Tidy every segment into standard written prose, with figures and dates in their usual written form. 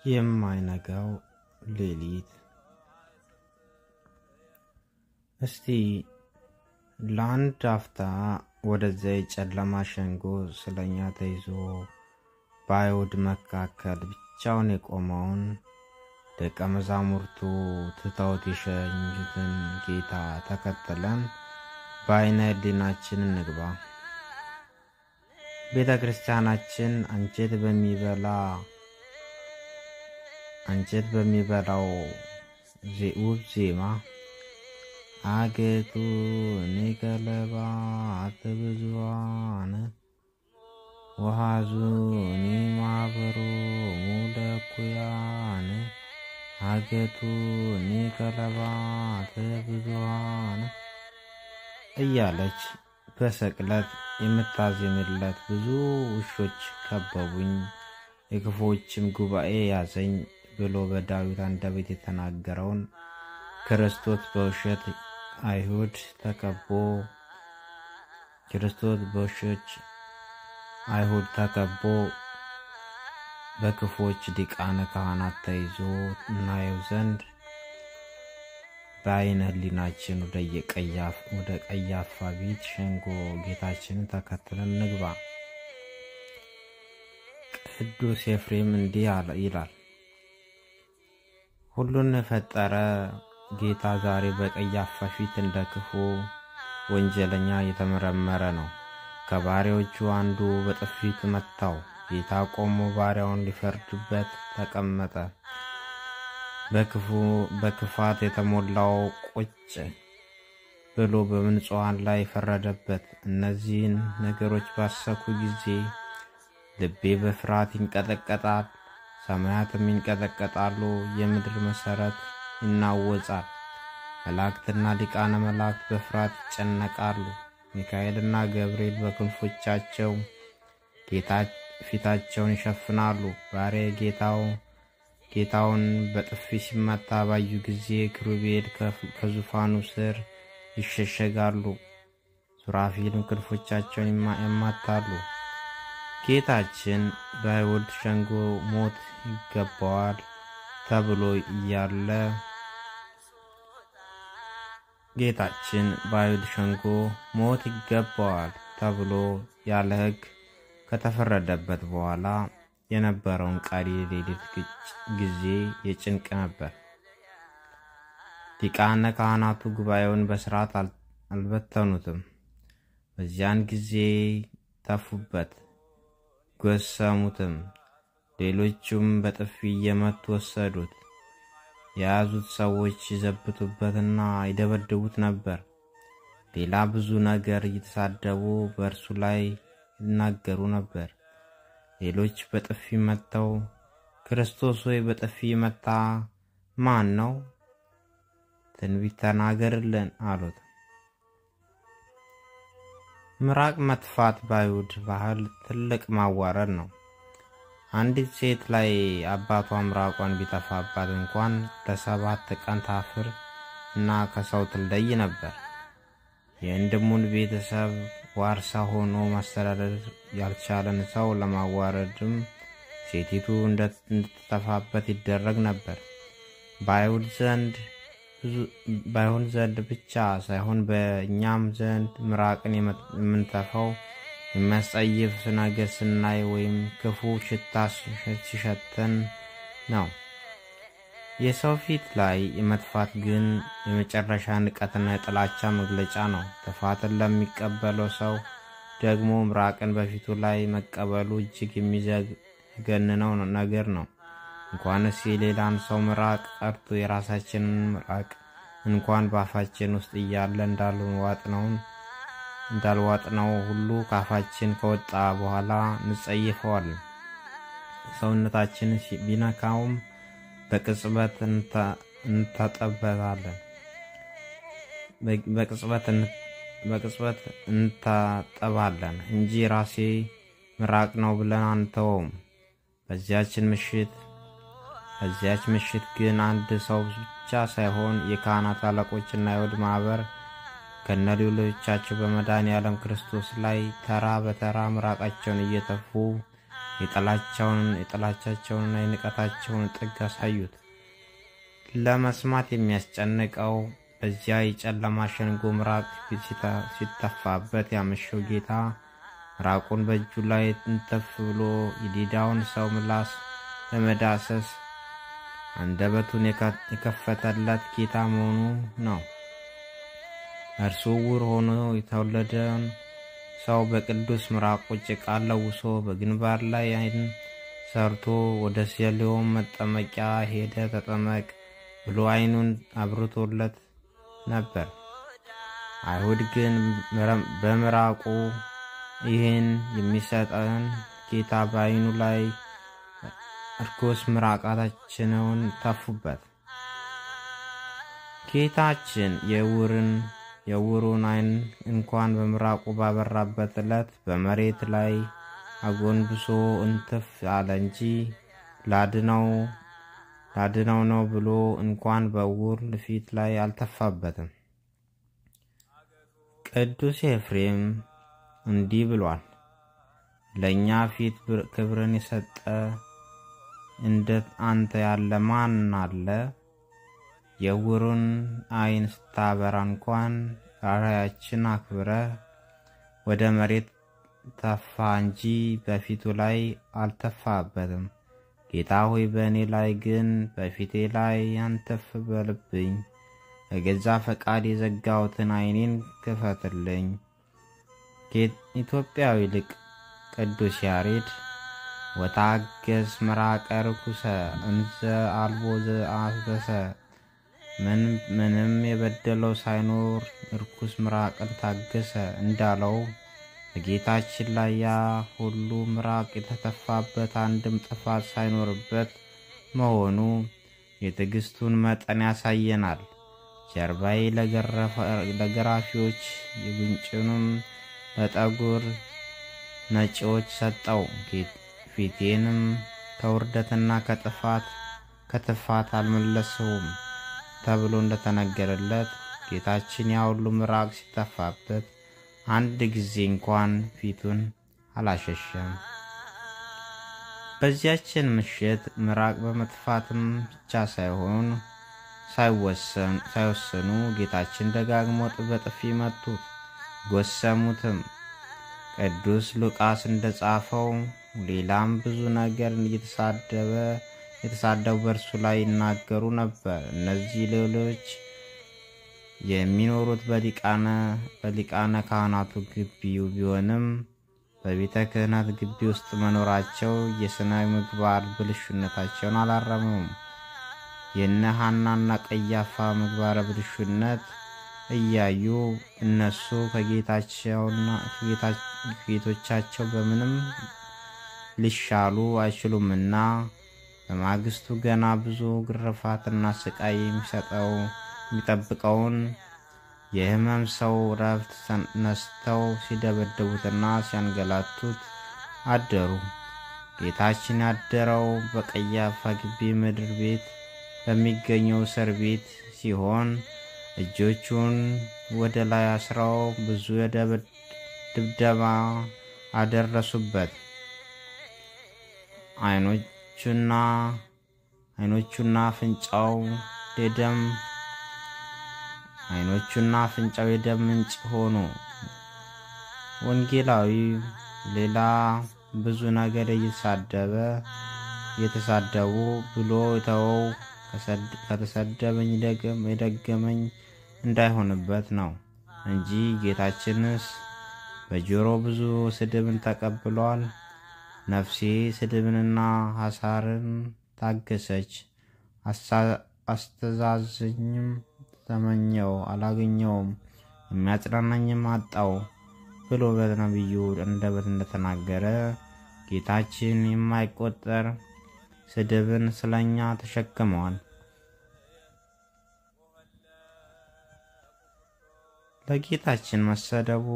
የማይነጋው ሌሊት። እስቲ ለአንድ አፍታ ወደዚያ የጨለማ ሸንጎ ስለኛ ተይዞ በአይሁድ መካከል ብቻውን የቆመውን ደቀ መዛሙርቱ ትተውት የሸኙትን ጌታ ተከትለን በዓይነ ሕሊናችን እንግባ። ቤተ ክርስቲያናችን አንጀት በሚበላው ውብ ዜማ አገቱ ንገለባ አትብዙዋነ ወሃዙ ኒማበሮ ሙለኩያነ አገቱ ንገለባ አትብዙዋነ እያለች በስቅለት የምታዜምለት ብዙ ውሾች ከበቡኝ የክፉዎችም ጉባኤ ያዘኝ ብሎ በዳዊት አንደበት የተናገረውን ክርስቶስ በውሸት አይሁድ ተከቦ በክፉዎች ሊቃነ ካህናት ተይዞ እናየው ዘንድ በዓይነ ሕሊናችን ወደ ቀያፋ ቤት ሸንጎ ጌታችንን ተከትለን እንግባ። ቅዱስ ኤፍሬም እንዲህ ይላል፣ ሁሉን የፈጠረ ጌታ ዛሬ በቀያፋ ፊት እንደ ክፉ ወንጀለኛ የተመረመረ ነው። ከባሪያዎቹ አንዱ በጥፊት መታው። ጌታ ቆሞ ባሪያውን ሊፈርድበት ተቀመጠ። በክፋት የተሞላው ቁጭ ብሎ በንጹሐን ላይ ፈረደበት። እነዚህን ነገሮች ባሰብኩ ጊዜ ልቤ በፍርሃት ይንቀጠቀጣል፣ ሰማያትም ይንቀጠቀጣሉ፣ የምድር መሰረት ይናወጻል። መላእክትና ሊቃነ መላእክት በፍርሃት ይጨነቃሉ። ሚካኤልና ገብርኤል በክንፎቻቸው ፊታቸውን ይሸፍናሉ። ባሪያዬ ጌታውን በጥፊ ሲመታ ባዩ ጊዜ ኪሩቤል ከዙፋኑ ስር ይሸሸጋሉ፣ ሱራፌልም ክንፎቻቸውን ይማታሉ። ጌታችን በአይሁድ ሸንጎ ሞት ይገባዋል ተብሎ ያለ ሕግ ከተፈረደበት በኋላ የነበረውን ቀሪ ሌሊት ጊዜ የጭንቅ ነበር። ሊቃነ ካህናቱ ጉባኤውን በስርዓት አልበተኑትም። በዚያን ጊዜ ተፉበት፣ ጎሰሙትም። ሌሎቹም በጥፊ እየመቱ ወሰዱት። የያዙት ሰዎች ይዘብቱበትና ይደበድቡት ነበር። ሌላ ብዙ ነገር እየተሳደቡ በእርሱ ላይ ይናገሩ ነበር። ሌሎች በጥፊ መተው ክርስቶስ ሆይ በጥፊ መታ ማን ነው? ትንቢት ተናገርልን አሉት። ምራቅ መትፋት በአይሁድ ባህል ትልቅ ማዋረድ ነው። አንዲት ሴት ላይ አባቷ ምራቋን ቢተፋባት እንኳን ለ7 ቀን ታፍር እና ከሰው ትለይ ነበር። የወንድሙን ቤተሰብ ዋርሳ ሆኖ ማስተዳደር ያልቻለን ሰው ለማዋረድም ሴቲቱ እንድትተፋበት ይደረግ ነበር። በአይሁድ ዘንድ ብቻ ሳይሆን በእኛም ዘንድ ምራቅን የምንተፋው የሚያስጸይፍ ነገር ስናይ ወይም ክፉ ሽታ ሲሸተን ነው። የሰው ፊት ላይ የመትፋት ግን የመጨረሻ ንቀትና የጥላቻ መግለጫ ነው። ጥፋትን ለሚቀበለው ሰው ደግሞ ምራቅን በፊቱ ላይ መቀበሉ እጅግ የሚዘገንነው ነገር ነው። እንኳንስ የሌላን ሰው ምራቅ ቀርቶ የራሳችንን ምራቅ እንኳን በአፋችን ውስጥ እያለ እንዳልዋጥነው ሁሉ ካፋችን ከወጣ በኋላ እንጸየፈዋለን። ሰውነታችንን ቢነካውም በቅጽበት እንታጠባለን እንጂ ራሴ ምራቅ ነው ብለን አንተውም። በዚያች ምሽት ግን አንድ ሰው ብቻ ሳይሆን የካህናት አለቆችና የአይሁድ ማህበር ከነሌሎቻቸው በመድኃኔዓለም ክርስቶስ ላይ ተራ በተራ ምራቃቸውን እየተፉ የጥላቻቸውንና የንቀታቸውን ጥግ አሳዩት። ለመስማት የሚያስጨንቀው በዚያ የጨለማ ሸንጎ ምራቅ ሲተፋበት ያመሸው ጌታ ምራቁን በእጁ ላይ እንትፍ ብሎ የዲዳውን ሰው ምላስ በመዳሰስ አንደበቱን የከፈተለት ጌታ መሆኑ ነው። እርሱ ዕውር ሆኖ የተወለደን ሰው በቅዱስ ምራቁ ጭቃ ለውሶ በግንባር ላይ ዓይን ሰርቶ ወደ ሲሎአም መጠመቂያ ሄደ ተጠመቅ ብሎ ዓይኑን አብርቶለት ነበር። አይሁድ ግን በምራቁ ይህን የሚሰጠን ጌታ በዓይኑ ላይ እርኩስ ምራቃቸውን ተፉበት። ጌታችን የዕውሩን ዓይን እንኳን በምራቁ ባበራበት ዕለት በመሬት ላይ አጎንብሶ እንትፍ አለ እንጂ ላድነው ነው ብሎ እንኳን በዕውር ፊት ላይ አልተፋበትም። ቅዱስ ኤፍሬም እንዲህ ብሏል። ለኛ ፊት ክብርን የሰጠ እንደ አንተ ያለ ማን አለ? የዕውሩን ዓይን ስታበራ እንኳን ራእያችን አክብረ ወደ መሬት ተፋ እንጂ በፊቱ ላይ አልተፋበትም። ጌታ ሆይ በእኔ ላይ ግን በፊቴ ላይ አንተፍ በልብኝ። በገዛ ፈቃድ የዘጋሁትን ዓይኔን ክፈትልኝ። ኢትዮጵያዊ ሊቅ ቅዱስ ያሬድ ወታገስ ምራቀ ርኩሰ እንዘ አልቦ ዘአበሰ ምንም የበደለው ሳይኖር ርኩስ ምራቅን ታገሰ እንዳለው በጌታችን ላይ ያ ሁሉ ምራቅ የተተፋበት አንድም ጥፋት ሳይኖርበት መሆኑ የትዕግስቱን መጠን ያሳየናል። ጀርባዬ ለገራፊዎች የጉንጭንም ለጠጉር ነጪዎች ሰጠው፣ ፊቴንም ከውርደትና ከጥፋት አልመለሰውም ተብሎ እንደተነገረለት ጌታችን ያ ሁሉ ምራቅ ሲተፋበት አንድ ጊዜ እንኳን ፊቱን አላሸሸም። በዚያችን ምሽት ምራቅ በመጥፋትም ብቻ ሳይወሰኑ ጌታችን ደጋግሞ በጥፊ መቱት፣ ጎሰሙትም። ቅዱስ ሉቃስ እንደጻፈው ሌላም ብዙ ነገር የተሳደቡ በእርሱ ላይ ይናገሩ ነበር። እነዚህ ሌሎች የሚኖሩት በሊቃነ ካህናቱ ግቢ ቢሆንም በቤተ ክህነት ግቢ ውስጥ መኖራቸው የሥነ ምግባር ብልሹነታቸውን አላረመውም። የነ ሐናና ቀያፋ ምግባረ ብልሹነት እያዩ እነሱ ከጌቶቻቸው በምንም ሊሻሉ አይችሉምና በማግስቱ ገና ብዙ ግርፋትና ስቃይ የሚጠብቀውን የሕመም ሰው ረፍት ነስተው ሲደበድቡትና ሲያንገላቱት አደሩ። ጌታችን ያደረው በቀያፋ ግቢ ምድር ቤት በሚገኘው እስር ቤት ሲሆን እጆቹን ወደ ላይ አስረው ብዙ ድብደባ አደረሱበት። አይኖቹና አፍንጫው የደም ምንጭ ሆኑ። ወንጌላዊ ሌላ ብዙ ነገር እየተሳደቡ ብሎ ተወው፣ ከተሰደበኝ የደገመኝ እንዳይሆንበት ነው እንጂ ጌታችንስ በጆሮ ብዙ ስድብን ተቀብሏል። ነፍሴ ስድብንና ሐሳርን ታገሰች፣ አስተዛዘኝም ተመኘው አላገኘውም፣ የሚያጽናናኝም አጣው ብሎ በነቢዩ አንደበት እንደተናገረ ጌታችን የማይቆጠር ስድብን ስለኛ ተሸክመዋል። ለጌታችን መሰደቡ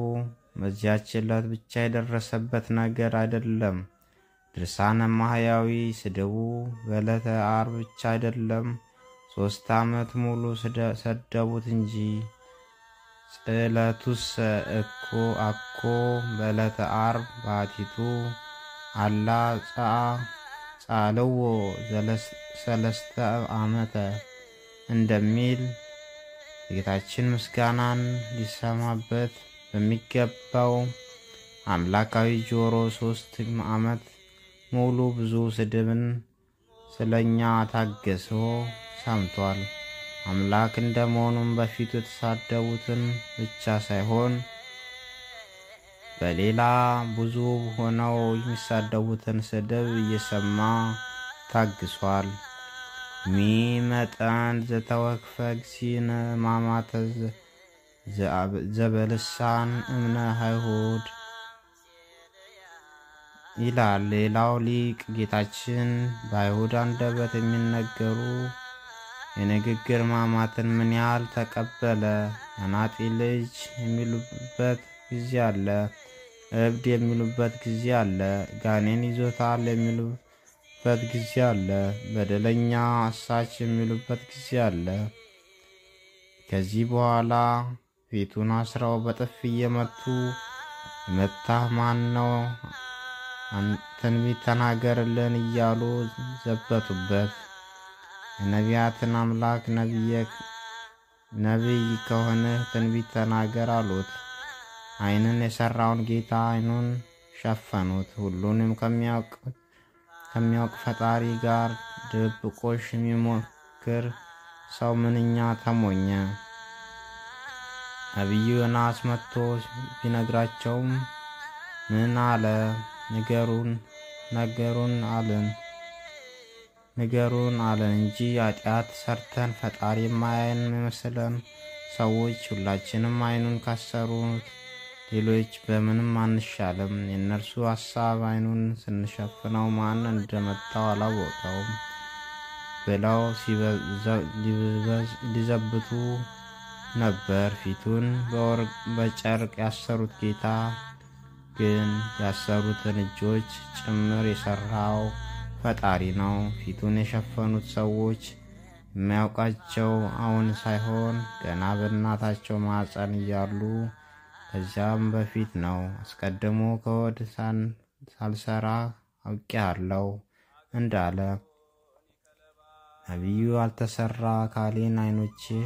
በዚያች ዕለት ብቻ የደረሰበት ነገር አይደለም። ድርሳነ ማህያዊ ስድቡ በዕለተ ዓርብ ብቻ አይደለም፣ 3 ዓመት ሙሉ ሰደቡት እንጂ። ጽዕለቱስ አኮ በዕለተ ዓርብ ባቲቱ አላ ጻለዎ ሰለስተ ዓመተ እንደሚል ጌታችን ምስጋናን ሊሰማበት በሚገባው አምላካዊ ጆሮ 3 ዓመት ሙሉ ብዙ ስድብን ስለኛ ታገሶ ሰምቷል። አምላክ እንደመሆኑም በፊቱ የተሳደቡትን ብቻ ሳይሆን በሌላ ብዙ ሆነው የሚሳደቡትን ስድብ እየሰማ ታግሷል። ሚመጣን ዘተወክፈ እግዚእነ ማማተ ዘበልሳን እምነ አይሁድ ይላል። ሌላው ሊቅ ጌታችን በአይሁድ አንደበት የሚነገሩ የንግግር ማማትን ምን ያህል ተቀበለ? አናጢ ልጅ የሚሉበት ጊዜ አለ፣ እብድ የሚሉበት ጊዜ አለ፣ ጋኔን ይዞታል የሚሉበት ጊዜ አለ፣ በደለኛ አሳች የሚሉበት ጊዜ አለ። ከዚህ በኋላ ፊቱን አስረው በጥፊ እየመቱ የመታህ ማን ነው? ትንቢት ተናገርልን እያሉ ዘበቱበት። የነቢያትን አምላክ ነቢይ ከሆንህ ትንቢት ተናገር አሉት። ዓይንን የሰራውን ጌታ ዓይኑን ሸፈኑት። ሁሉንም ከሚያውቅ ፈጣሪ ጋር ድብቆሽ የሚሞክር ሰው ምንኛ ተሞኘ። ነቢዩ ዮናስ መጥቶ ቢነግራቸውም ምን አለ? ንገሩን አለን እንጂ ኃጢአት ሰርተን ፈጣሪ ማያየን መስለን ሰዎች ሁላችንም ዓይኑን ካሰሩት ሌሎች በምንም አንሻለም። የእነርሱ ሐሳብ ዓይኑን ስንሸፍነው ማን እንደመታው አላወቀውም ብለው ሊዘብቱ ነበር። ፊቱን በጨርቅ ያሰሩት ጌታ ግን ያሰሩትን እጆች ጭምር የሰራው ፈጣሪ ነው። ፊቱን የሸፈኑት ሰዎች የሚያውቃቸው አሁን ሳይሆን ገና በእናታቸው ማኅፀን እያሉ ከዚያም በፊት ነው። አስቀድሞ ከሆድ ሳልሰራ አውቄሃለሁ እንዳለ ነቢዩ ያልተሰራ አካሌን ዓይኖችህ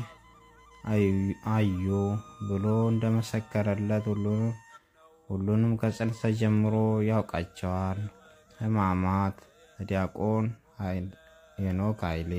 አዩ ብሎ እንደመሰከረለት ሁሉንም ከጽንስ ጀምሮ ያውቃቸዋል። ሕማማት ዲያቆን ሄኖክ ኃይሌ